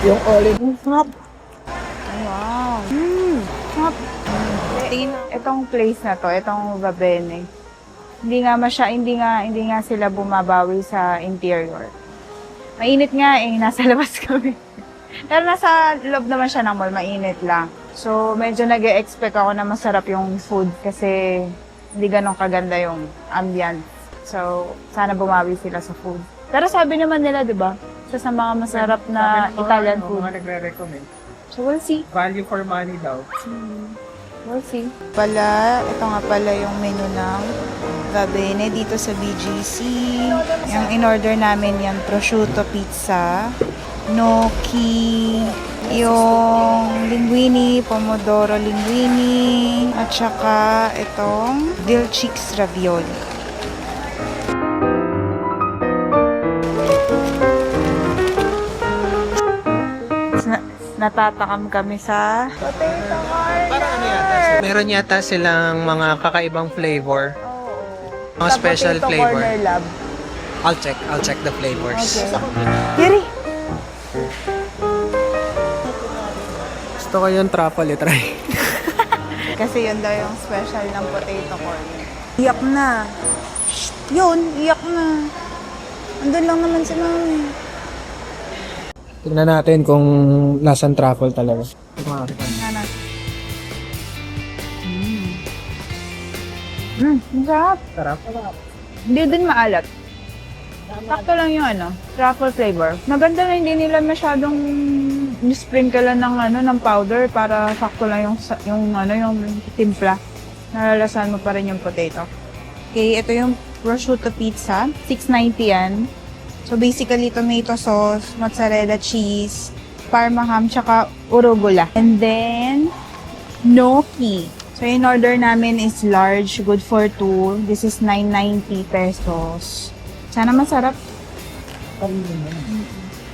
Yung olive. Sarap. Wow. Sarap. Tingin na. Itong place na to, itong Vabene. Hindi nga sila bumabawi sa interior. Mainit nga eh, nasa labas kami. Pero nasa loob naman siya ng mall, mainit lang. So, medyo nag-e-expect ako na masarap yung food kasi hindi ganun kaganda yung ambience. So, sana bumawi sila sa food. Pero sabi naman nila, di ba? Isa sa mga masarap na Italian food. Mga nagre-recommend. So, we'll see. Value for money daw. We'll see. Ito nga pala yung menu ng Vabene dito sa BGC. Yung in-order namin yung prosciutto pizza, gnocchi, yung linguine, pomodoro linguine, at saka itong dill cheeks ravioli. Natatakam kami sa potato corner. Parang ano yata? Meron yata silang mga kakaibang flavor. Mga Sa special Potato flavor. Corner Lab. I'll check the flavors. Okay. Yuri! Gusto ko yung truffle try. Kasi yun daw yung special ng potato corner. Iyak na. Shh, yun, iyak na. Andun lang naman si mami. Tignan natin kung lasan truffle talaga. Nana. Ang sarap. Sarap. Hindi din maalat. Sakto lang yung truffle flavor. Maganda na hindi nila masyadong sprinkle ng powder para sakto lang yung timpla. Nalalasan mo pa rin yung potato. Okay, ito yung prosciutto pizza. 690 yan. So basically, tomato sauce, mozzarella cheese, parma ham, tsaka arugula. And then, gnocchi. So, in order namin is large, good for 2. This is 990 pesos. Sana masarap.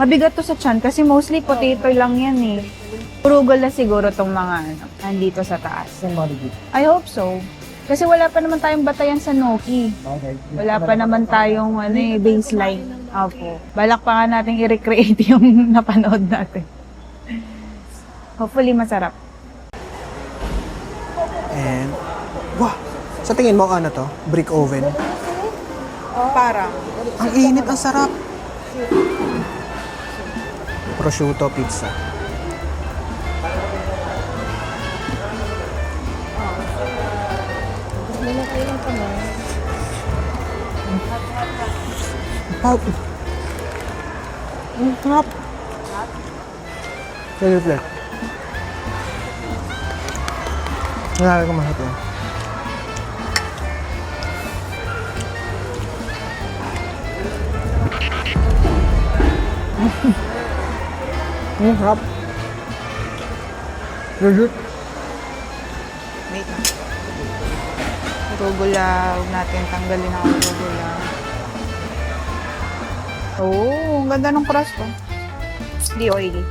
Mabigat to sa tiyan kasi mostly potato lang yan eh. Arugula siguro tong mga andito sa taas. I hope so. Kasi wala pa naman tayong batayan sa gnocchi. Wala pa naman tayong baseline. Opo. Balak pa nga natin i-recreate yung napanood natin. Hopefully masarap. And, wow! Sa tingin mo, ano to? Brick oven? Parang. Ang init, ang sarap! Prosciutto pizza. Pag. Ang sarap. Sige, plate. Nalala ko masarap yan. Ang sarap. Legit. Wait na. Arugula. Huwag natin tanggalin ang arugula. Oh, ang ganda ng crust ko. Hindi oily.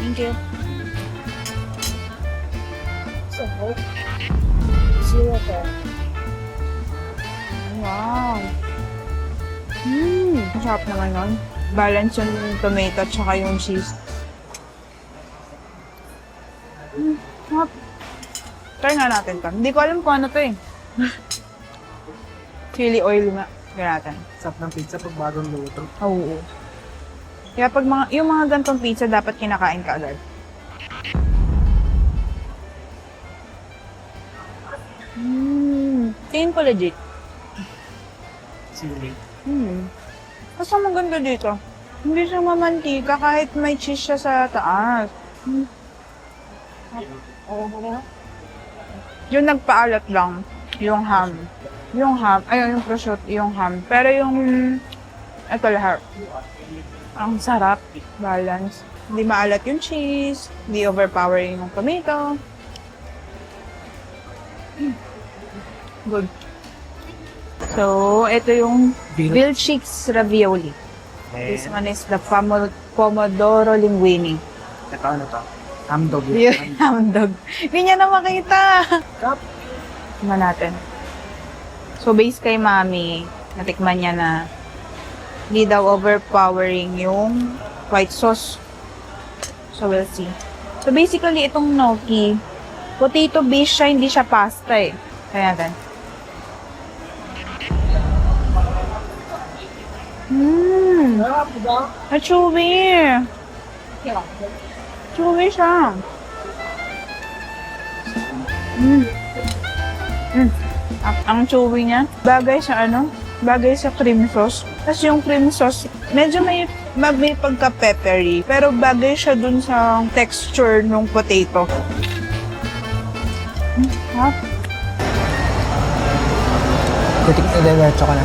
Thank you. Wow. Ang sarap naman nun. Balance yung tomato at saka yung cheese. Sarap. Try nga natin to. Hindi ko alam kung ano to eh. Chili oil nga. Try natin. Sarap ng pizza pag bagong luto. Oo. Kaya pag yung mga gantong pizza, dapat kinakain ka agad. Tingin ko legit. Sili. Basta maganda dito. Hindi siya mamantika kahit may cheese siya sa taas. Yung nagpaalat lang, yung ham. Ayun, yung prosciutto, yung ham. Pero yung, ito lahat. Ang sarap, balance. Hindi maalat yung cheese, hindi overpowering yung tomato. Good. So, ito yung veal cheeks ravioli. This one is the pomodoro linguine. Ito ano to? Hamdog. Yung hamdog. Hindi niya na makita. Sarap. Tingnan natin. So, based kay Mami, natikman niya na Hindi daw overpowering yung white sauce. So, we'll see. So, basically, itong gnocchi, potato base siya, hindi siya pasta eh. Kaya natin. Chewy! Chewy siya. Ang chewy niya. Bagay sa bagay sa cream sauce. Tapos yung cream sauce, medyo may pagka-peppery. Pero bagay siya dun sa texture ng potato. Kutik na diretso ka na.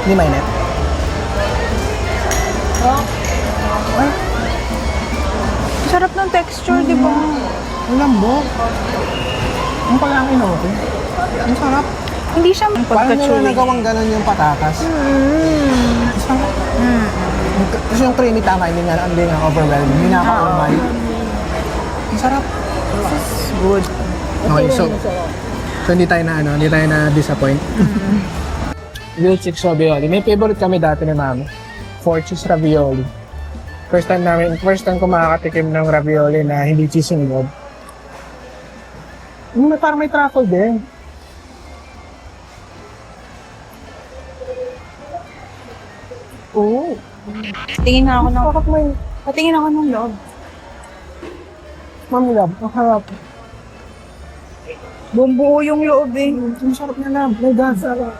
Hindi mainit. Sarap ng texture, di ba? Ang lambot. Ang pala ang inote. Ang sarap. Hindi siya Parang nila pagka-chewy. nagawang ganun yung patatas. Ang sarap. Kasi yung creamy tama, hindi nga overwhelming. Hindi nakakaumay. Ang sarap. Good. Okay, so hindi tayo na disappoint. Grilled chicks ravioli. May favorite kami dati ni Mami. 4 cheese ravioli. First time ko makakatikim ng ravioli na hindi cheese yung loob. Parang may truffle din. Oo. Patingin ako ng loob. Mami love, ang harap. Bumbuo yung loob eh. Ang sarap na love. My God, sarap.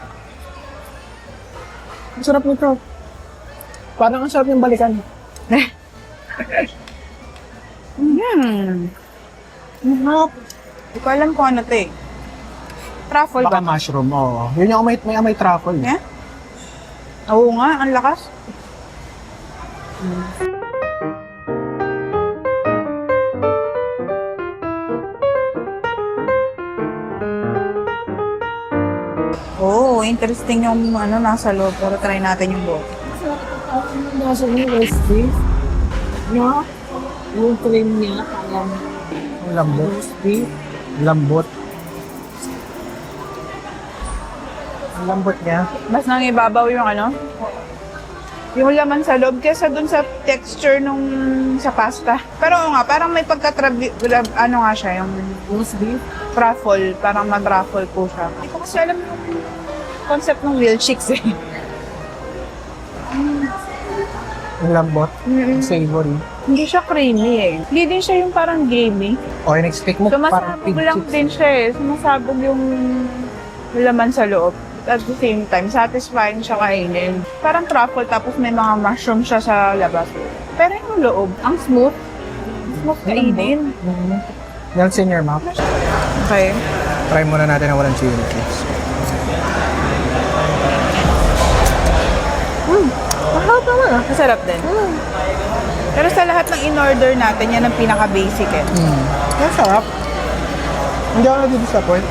Ang sarap nito. Parang ang sarap yung balikan. Ang harap. Hindi ko alam kung ano to eh. Truffle Baka ba? mushroom, oo. Yun yung may amay truffle. Yeah? Oo nga, ang lakas. Oh, interesting yung nasa loob. Pero try natin yung buo. Nasa yung roast beef. No? Yung cream niya, parang Ang lambot. roast beef. Lambot. Ang lambot niya. Mas nangibabaw yung yung laman sa loob kesa dun sa texture nung sa pasta. Pero oo nga, parang may nga siya, yung Roast beef. truffle, parang mag-truffle po siya. Hindi ko kasi alam yung concept ng real chicks eh. Ang lambot. Ang savory. Hindi siya creamy eh. Hindi din siya yung parang gamey. O, yung next pick mo, parang Sumasabog pig lang chips. din siya eh. Sumasabog yung laman sa loob. At the same time, satisfying siya kainin. Parang truffle tapos may mga mushroom siya sa labas. Pero yung loob, ang smooth. Smooth kainin. Melts in your mouth. Okay. Try muna natin na walang chili chips. Mahal naman ah. Masarap din. Pero sa lahat ng in-order natin, yan ang pinaka-basic eh. Ang sarap. Hindi ako nadi-disappoint.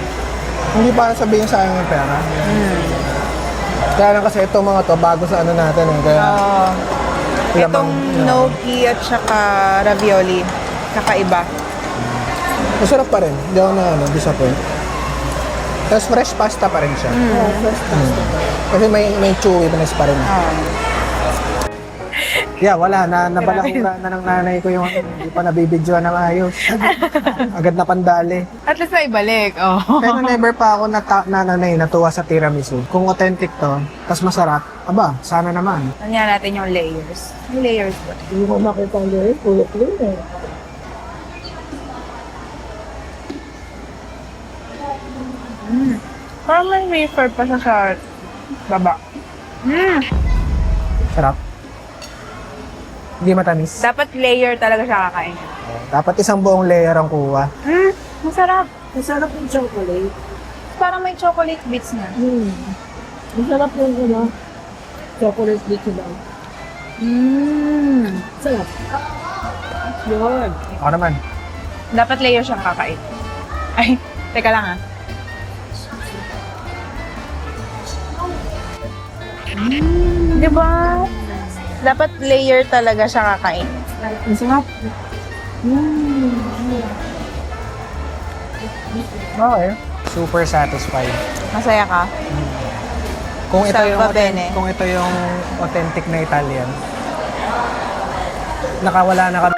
Hindi para sabihin sa akin yung pera. Kaya lang kasi itong mga to, bago sa natin eh. Kaya, Itong gnocchi at saka ravioli, kakaiba. masarap pa rin. Hindi ako disappoint. Tapos fresh pasta pa rin siya. First pasta. Kasi may chewiness pa rin. Yeah, wala. Nabalakura na ng nanay ko yung hindi pa nabibidyoan ng ayos. Agad na pandali. At least na ibalik. Oh. Pero never pa ako natuwa sa tiramisu. Kung authentic to, tas masarap, aba, sana naman. Nandiyan natin yung layers. Yung layers ba? Hindi ko makita ang layers. Puro clean eh. Parang may wafer pa siya sa baba. Sarap. Hindi matamis. Dapat layer talaga siya kakain. Dapat isang buong layer ang kuha. Masarap. Masarap yung chocolate. Parang may chocolate bits na. Masarap yung chocolate dito daw. Sarap. Yun. Ako naman. Dapat layer siyang kakain. Ay, teka lang ah. Diba? Dapat layer talaga siya kakain. Ang sarap. Okay. Super satisfied. Masaya ka? Kung ito yung Salva bene. kung ito yung authentic na Italian. Nakawala na kami.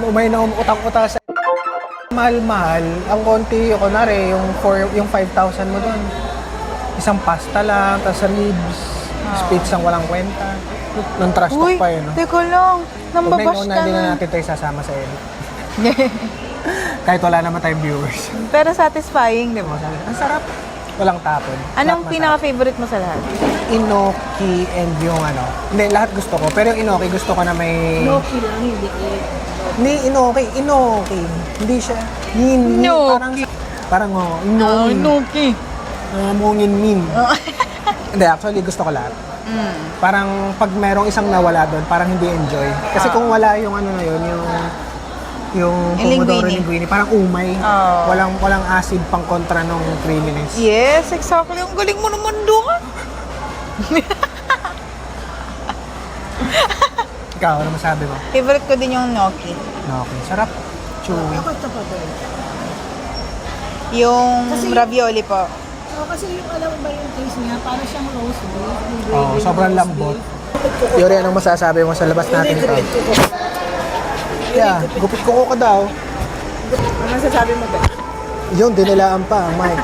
Umay na utang-utang sa mahal-mahal. Ang konti, kunwari, yung 5,000 mo doon. Isang pasta lang, tapos ribs, spits ang walang kwenta. Nang trash talk Uy, pa yun. No? teka lang. Kung may Nambabash una, ka hindi na na. natin tayo sasama sa edit. Kahit wala naman tayong viewers. Pero satisfying, di ba? Ang sarap. Walang tapon. Anong Lahat pinaka-favorite mo sa lahat? masarap. Inoki and yung ano. Hindi, lahat gusto ko. Pero yung inoki gusto ko na may... Inoki lang, hindi eh. Hindi, inoki. Hindi siya. Inoki. Parang inoki. Nuki. Mungin min. Hindi, actually gusto ko lahat. Parang pag merong isang nawala doon, parang hindi enjoy. Kasi kung wala yung ano na yun, yung pomodoro linguine, parang umay. Walang acid pang kontra nung creaminess. Yes, exactly. Ang galing mo naman doon. Ikaw, ano masabi mo? Favorite ko din yung gnocchi. Okay, sarap. Chewy. Ako ito pa din. Yung Kasi- ravioli po. So, kasi yung alam mo ba yung taste niya, parang siyang roast beef. Yung Oo, gravy sobrang ng roast lambot. beef. Yuri, anong masasabi mo sa labas natin ito? Yeah, gupit ko ka daw. Ano sasabi mo ba? Yun, dinilaan pa ang mic.